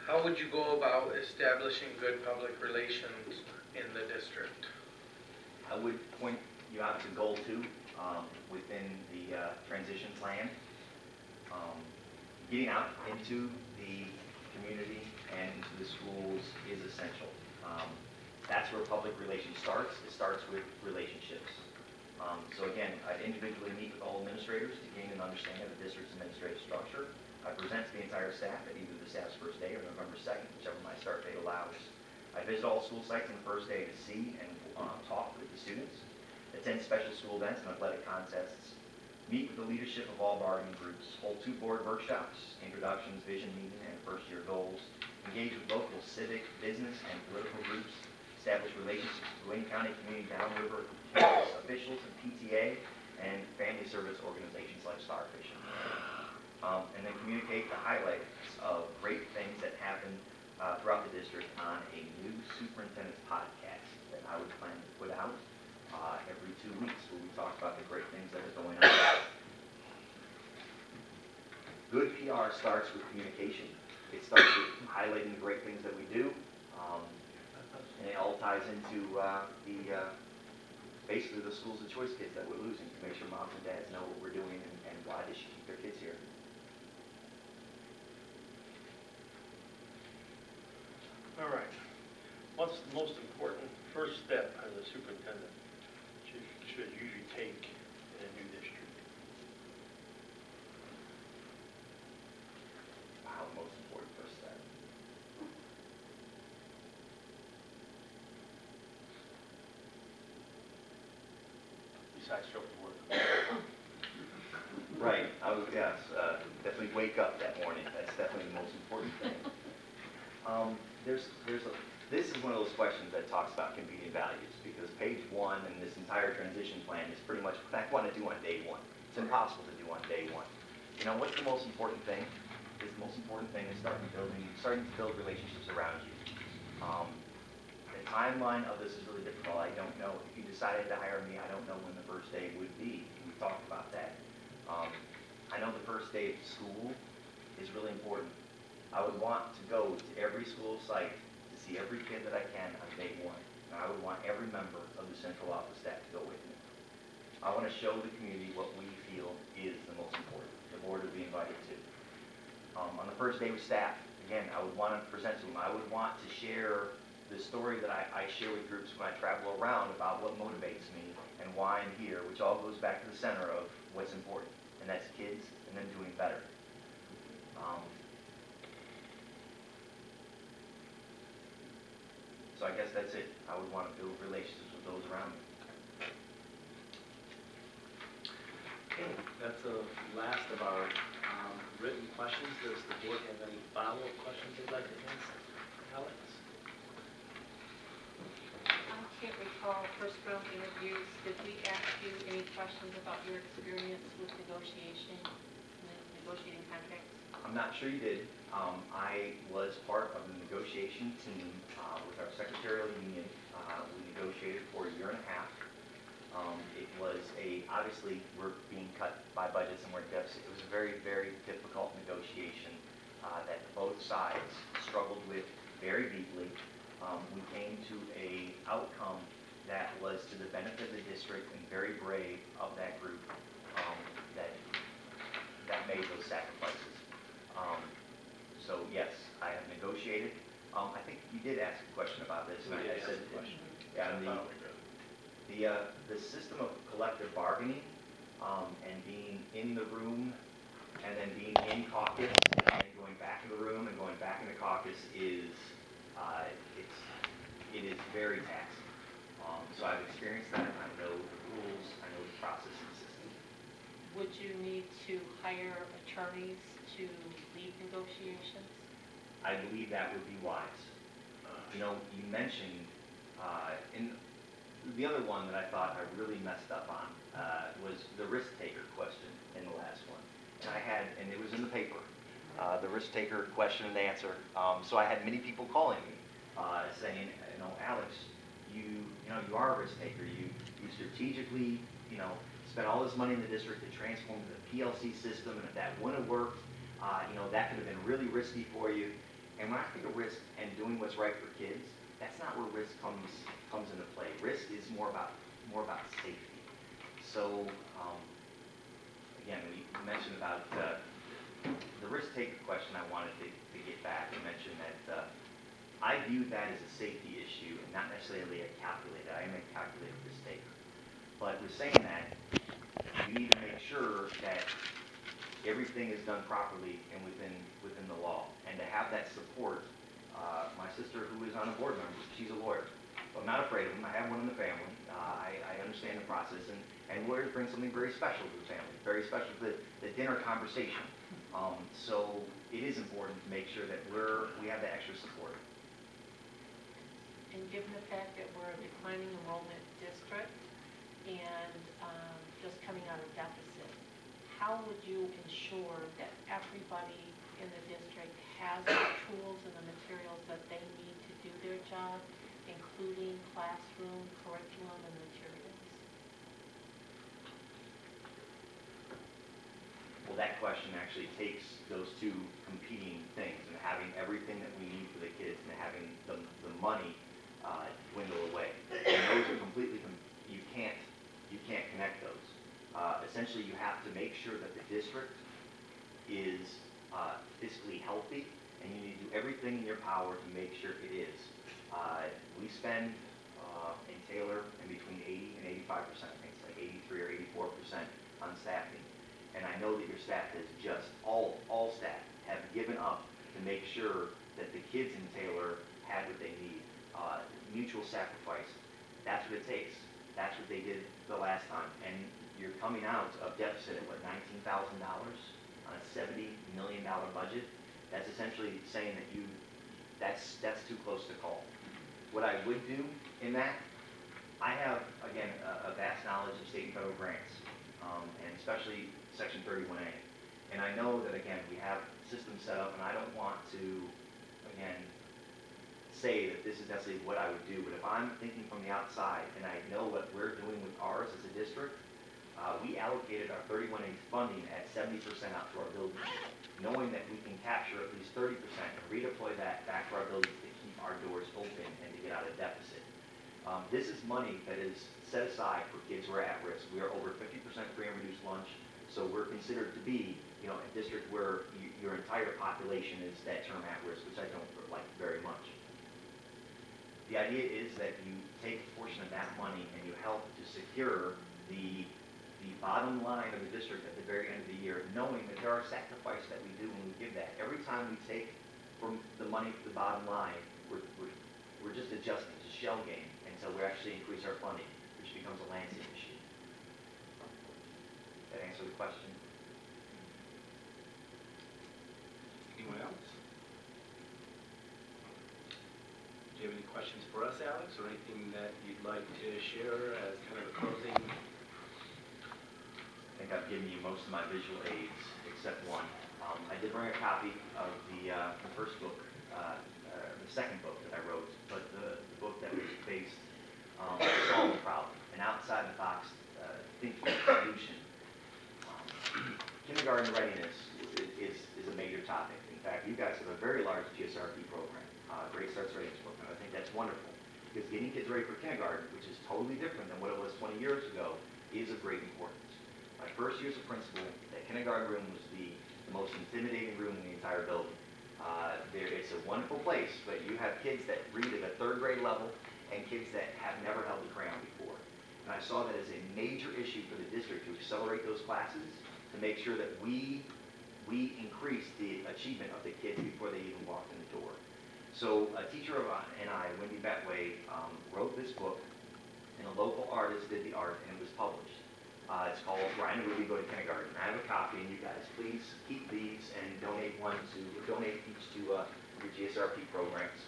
How would you go about establishing good public relations in the district? I would point you out to goal 2 within the transition plan. Getting out into the community and into the schools is essential. That's where public relations starts. It starts with relationships. So again, I'd individually meet with all administrators to gain an understanding of the district's administrative structure. I present to the entire staff at either the staff's first day or November 2nd, whichever my start date allows. I visit all school sites on the first day to see and talk with the students, attend special school events and athletic contests, meet with the leadership of all bargaining groups, hold 2 board workshops, introductions, vision meeting, and first-year goals, engage with local civic, business, and political groups, establish relationships with Wayne County Community Downriver campus officials and PTA, and family service organizations like Starfish. And then communicate the highlights of great things that happen throughout the district on a new superintendent's podcast that I would plan to put out every 2 weeks, where we talk about the great things that are going on. Good PR starts with communication. It starts with highlighting the great things that we do, and it all ties into basically the schools of choice kids that we're losing, to make sure moms and dads know what we're doing and why they should keep their kids here. All right. What's the most important first step as a superintendent should usually take in a new district? Wow, most important first step. Besides show up to work. Right. Yes, definitely wake up that morning. That's definitely the most important thing. This is one of those questions that talks about competing values, because page 1 and this entire transition plan is pretty much what I want to do on day 1. It's impossible to do on day 1. You know, what's the most important thing? The most important thing is starting to build relationships around you. The timeline of this is really difficult. I don't know. If you decided to hire me, I don't know when the first day would be. We talked about that. I know the first day of school is really important. I would want to go to every school site to see every kid that I can on day 1. And I would want every member of the central office staff to go with me. I want to show the community what we feel is the most important. The board would be invited to. On the first day with staff, again, I would want to present to them. I would want to share the story that I share with groups when I travel around about what motivates me and why I'm here, which all goes back to the center of what's important, and that's kids and them doing better. So I guess that's it. I would want to build relationships with those around me. Okay, that's the last of our written questions. Does the board have any follow-up questions they'd like to ask? Alex? I can't recall first round interviews. Did we ask you any questions about your experience with negotiating contracts? I'm not sure you did. I was part of the negotiation team with our secretarial union. We negotiated for a year and a half. It was obviously we're being cut by budgets and we're in deficit. It was a very, very difficult negotiation that both sides struggled with very deeply. We came to an outcome that was to the benefit of the district and very brave of that group that made those sacrifices. So yes, I have negotiated. I think you did ask a question about this. And I said, yeah, the system of collective bargaining and being in the room and then being in caucus and then going back in the room and going back in the caucus is it is very taxing. So I've experienced that. I know the rules. I know the process and the system. Would you need to hire attorneys to lead negotiations? I believe that would be wise. You know, you mentioned, in the other one that I thought I really messed up on was the risk taker question in the last one. And it was in the paper, the risk taker question and answer. So I had many people calling me saying, you know, Alex, you are a risk taker. You strategically, spent all this money in the district to transform the PLC system, and if that wouldn't have worked, that could have been really risky for you. And when I think of risk and doing what's right for kids, that's not where risk comes into play. Risk is more about safety. So again, we mentioned about the risk-taker question. I wanted to get back and mention that I view that as a safety issue and not necessarily a calculated. I am a calculated risk taker. But with saying that, you need to make sure that everything is done properly and within the law. And to have that support, my sister, who is on a board member, she's a lawyer. So I'm not afraid of them. I have one in the family. I understand the process, and lawyers bring something very special to the family, very special to the dinner conversation. So it is important to make sure that we have that extra support. And given the fact that we're a declining enrollment district and just coming out of deficit, how would you ensure that everybody in the district has the tools and the materials that they need to do their job, including classroom, curriculum, and materials? Well, that question actually takes those two competing things, and having everything that we need for the kids and having the money dwindle away. And those are completely, you can't connect those. Essentially, you have to make sure that the district is fiscally healthy, and you need to do everything in your power to make sure it is. We spend in Taylor in between 80 and 85%, I think it's like 83 or 84% on staffing. And I know that your staff has just, all staff have given up to make sure that the kids in Taylor had what they need. Mutual sacrifice, that's what it takes. That's what they did the last time. And you're coming out of deficit at what, $19,000 on a $70 million budget? That's essentially saying that that's too close to call. What I would do in that, I have, again, a vast knowledge of state and federal grants, and especially Section 31A. And I know that, again, we have systems set up, and I don't want to, again, say that this is necessarily what I would do, but if I'm thinking from the outside and I know what we're doing with ours as a district, we allocated our 31A funding at 70% out to our buildings, knowing that we can capture at least 30% and redeploy that back to our buildings to keep our doors open and to get out of deficit. This is money that is set aside for kids who are at risk. We are over 50% free and reduced lunch, so we're considered to be, a district where your entire population is that term at risk, which I don't like very much. The idea is that you take a portion of that money and you help to secure the bottom line of the district at the very end of the year, knowing that there are sacrifices that we do when we give that. Every time we take from the money to the bottom line, we're just adjusting. It's a shell game until we actually increase our funding, which becomes a Lansing issue. That answer the question? Anyone else? Do you have any questions for us, Alex, or anything that you'd like to share as kind of a closing? I think I've given you most of my visual aids, except one. I did bring a copy of the first book, the second book that I wrote, but the book that was based on solve the problem, an outside-the-box thinking solution. Kindergarten readiness is a major topic. In fact, you guys have a very large GSRP program, Great Starts Readiness program. I think that's wonderful, because getting kids ready for kindergarten, which is totally different than what it was 20 years ago, is of great importance. My first year as a principal, that kindergarten room was the most intimidating room in the entire building. It's a wonderful place, but you have kids that read at a third grade level and kids that have never held a crayon before. And I saw that as a major issue for the district to accelerate those classes, to make sure that we increase the achievement of the kids before they even walked in the door. So a teacher and I, Wendy Betway, wrote this book, and a local artist did the art, and it was published. It's called Brian and Ruby Go to Kindergarten. I have a copy, and you guys please keep these and donate each to your GSRP programs.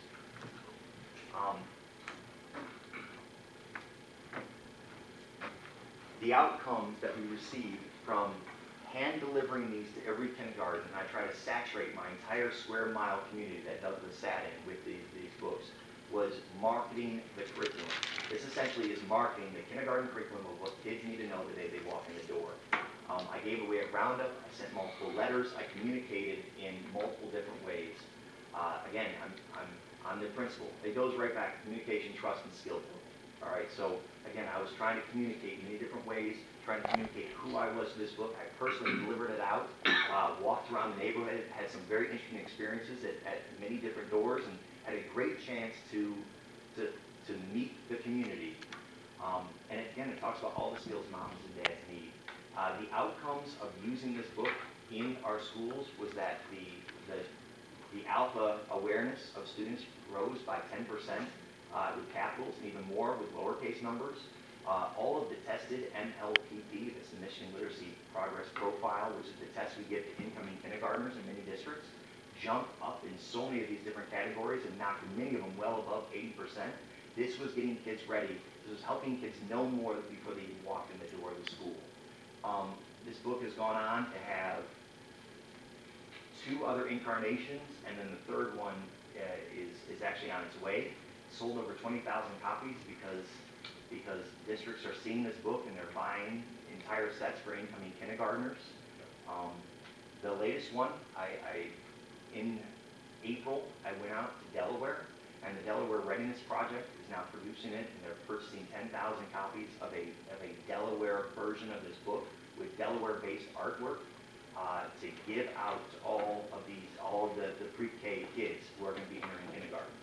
The outcomes that we received from hand delivering these to every kindergarten, and I try to saturate my entire square mile community that Douglas sat in with these books, was marketing the curriculum. This essentially is marketing the kindergarten curriculum of what kids need to know the day they walk in the door. I gave away a roundup, I sent multiple letters, I communicated in multiple different ways. Again, I'm the principal. It goes right back to communication, trust, and skill building. All right, so again, I was trying to communicate in many different ways, trying to communicate who I was to this book. I personally delivered it out, walked around the neighborhood, had some very interesting experiences at many different doors, and had a great chance to meet the community. And again, it talks about all the skills moms and dads need. The outcomes of using this book in our schools was that the alpha awareness of students rose by 10% with capitals and even more with lowercase numbers. All of the tested MLPP, that's the Michigan Literacy Progress Profile, which is the test we give to incoming kindergartners in many districts, jumped up in so many of these different categories and knocked many of them well above 80%. This was getting kids ready. This was helping kids know more before they even walked in the door of the school. This book has gone on to have 2 other incarnations, and then the 3rd one is actually on its way. Sold over 20,000 copies because districts are seeing this book and they're buying entire sets for incoming kindergartners. The latest one, in April, I went out to Delaware, and the Delaware Readiness Project is now producing it, and they're purchasing 10,000 copies of a Delaware version of this book with Delaware-based artwork to give out to all of the pre-K kids who are going to be entering kindergarten.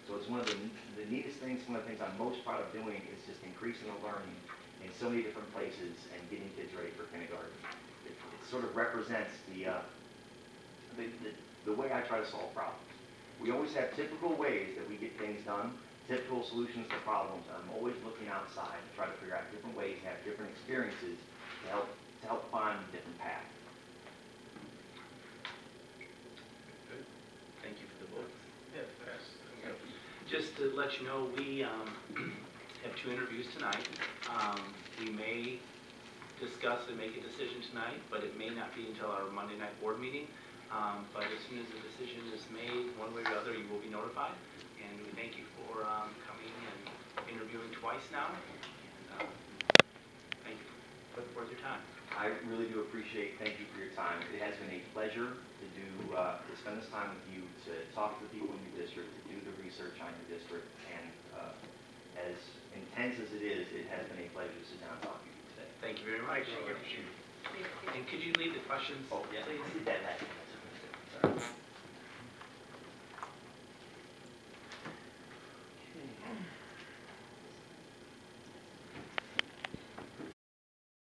So it's one of the neatest things, one of the things I'm most proud of doing is just increasing the learning in so many different places and getting kids ready for kindergarten. It sort of represents the way I try to solve problems. We always have typical ways that we get things done, typical solutions to problems. I'm always looking outside to try to figure out different ways to have different experiences to help find different paths. Good. Thank you for the book. Yeah, pass. Just to let you know, we have 2 interviews tonight. We may discuss and make a decision tonight, but it may not be until our Monday night board meeting. But as soon as the decision is made, one way or the other, you will be notified. And we thank you for coming and interviewing twice now. And thank you for your time. I really do appreciate, thank you for your time. It has been a pleasure to spend this time with you, to talk to the people in your district, to do the research on your district, and as intense as it is, it has been a pleasure to sit down and talk to you today. Thank you very much. And could you leave the questions, Oh, yeah, please? I did that last time.